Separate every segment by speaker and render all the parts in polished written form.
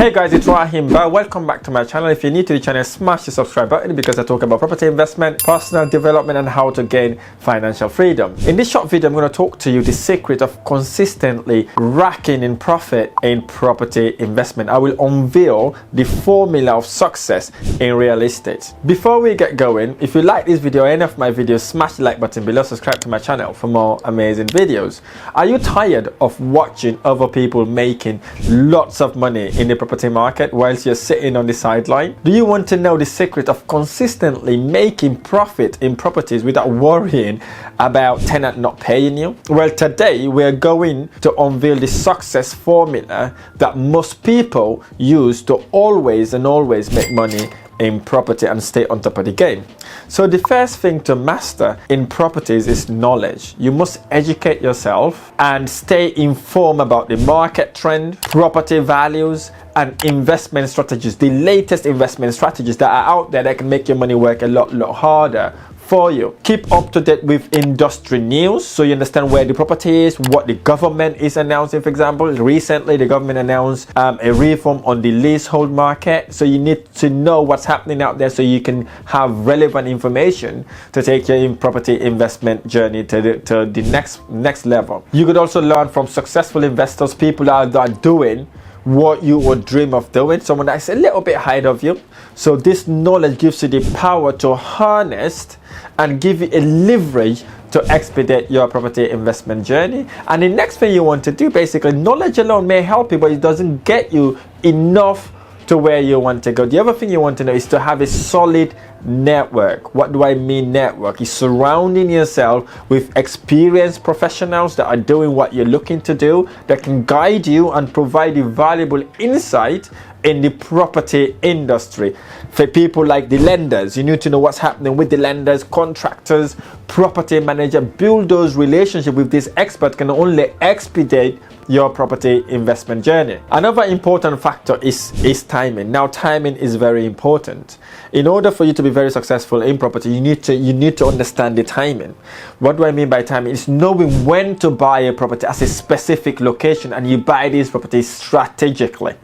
Speaker 1: Hey guys, it's Rahim Bah. Welcome back to my channel. If you're new to the channel, smash the subscribe button because I talk about property investment, personal development, and how to gain financial freedom. In this short video, I'm going to talk to you the secret of consistently racking in profit in property investment. I will unveil the formula of success in real estate. Before we get going, if you like this video or any of my videos, smash the like button below, subscribe to my channel for more amazing videos. Are you tired of watching other people making lots of money in the property market whilst you're sitting on the sideline? Do you want to know the secret of consistently making profit in properties without worrying about tenant not paying you? Well, today we're going to unveil the success formula that most people use to always make money in property and stay on top of the game. So the first thing to master in properties is knowledge. You must educate yourself and stay informed about the market trend, property values, and investment strategies, the latest investment strategies that are out there that can make your money work a lot harder for you. Keep up to date with industry news so you understand where the property is, what the government is announcing. For example, recently the government announced a reform on the leasehold market, so you need to know what's happening out there so you can have relevant information to take your property investment journey to the next level. You could also learn from successful investors, people that are doing what you would dream of doing, someone that's a little bit ahead of you. So this knowledge gives you the power to harness and give you a leverage to expedite your property investment journey. And the next thing you want to do, basically, knowledge alone may help you, but it doesn't get you enough to where you want to go. The other thing you want to know is to have a solid network. What do I mean network? Is surrounding yourself with experienced professionals that are doing what you're looking to do, that can guide you and provide you valuable insight in the property industry. For people like the lenders, you need to know what's happening with the lenders, contractors, property manager. Build those relationships with this expert can only expedite your property investment journey. Another important factor is timing. Now, timing is very important. In order for you to be very successful in property, you need to understand the timing. What do I mean by timing? It's knowing when to buy a property at a specific location, and you buy these properties strategically.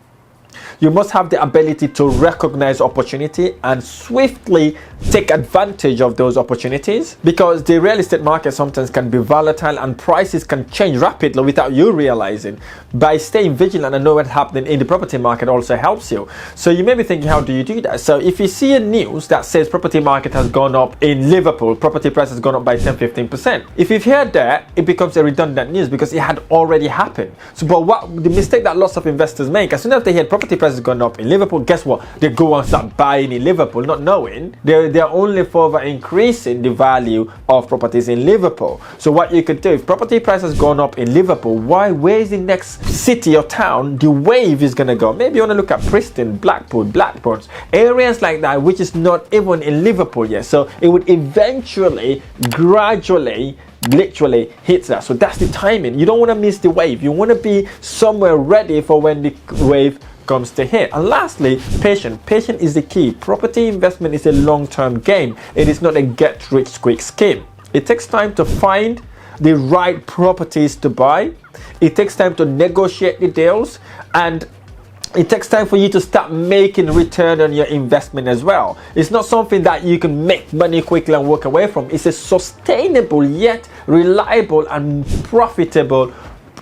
Speaker 1: You must have the ability to recognize opportunity and swiftly take advantage of those opportunities, because the real estate market sometimes can be volatile and prices can change rapidly without you realizing. By staying vigilant and know what's happening in the property market also helps you. So you may be thinking, how do you do that? So if you see a news that says property market has gone up in Liverpool, property price has gone up by 10-15%. If you've heard that, it becomes a redundant news because it had already happened. So, but what the mistake that lots of investors make, as soon as they hear property prices gone up in Liverpool, guess what? They go and start buying in Liverpool, not knowing they're only further increasing the value of properties in Liverpool. So what you could do, if property price has gone up in Liverpool, where is the next city or town the wave is going to go? Maybe you want to look at Preston, Blackpool, Blackburn, areas like that, which is not even in Liverpool yet. So it would eventually, gradually, literally hits that. So that's the timing. You don't want to miss the wave. You want to be somewhere ready for when the wave comes to hit. And lastly, patience. Patience is the key. Property investment is a long-term game. It is not a get-rich-quick scheme. It takes time to find the right properties to buy. It takes time to negotiate the deals, and it takes time for you to start making return on your investment as well. It's not something that you can make money quickly and walk away from. It's a sustainable yet reliable and profitable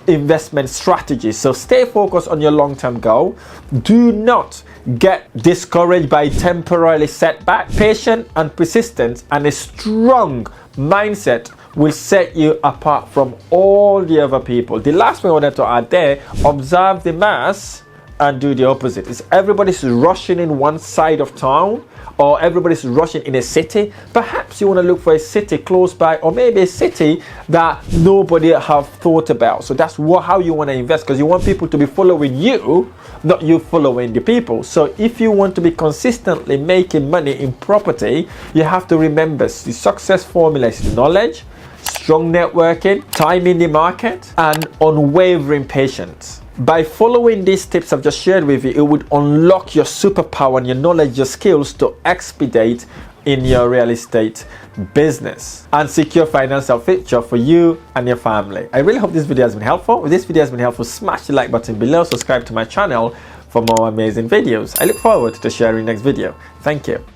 Speaker 1: investment strategy. So stay focused on your long-term goal. Do not get discouraged by temporary setback. Patience and persistence and a strong mindset will set you apart from all the other people. The last thing I wanted to add there, observe the mass and do the opposite. Is everybody's rushing in one side of town, or everybody's rushing in a city? Perhaps you want to look for a city close by, or maybe a city that nobody have thought about. So that's how you want to invest, because you want people to be following you, not you following the people. So if you want to be consistently making money in property, you have to remember the success formula is knowledge, strong networking, time in the market, and unwavering patience. By following these tips I've just shared with you, it would unlock your superpower and your knowledge, your skills to expedite in your real estate business and secure financial future for you and your family. I really hope this video has been helpful. If this video has been helpful, smash the like button below, subscribe to my channel for more amazing videos. I look forward to sharing next video. Thank you.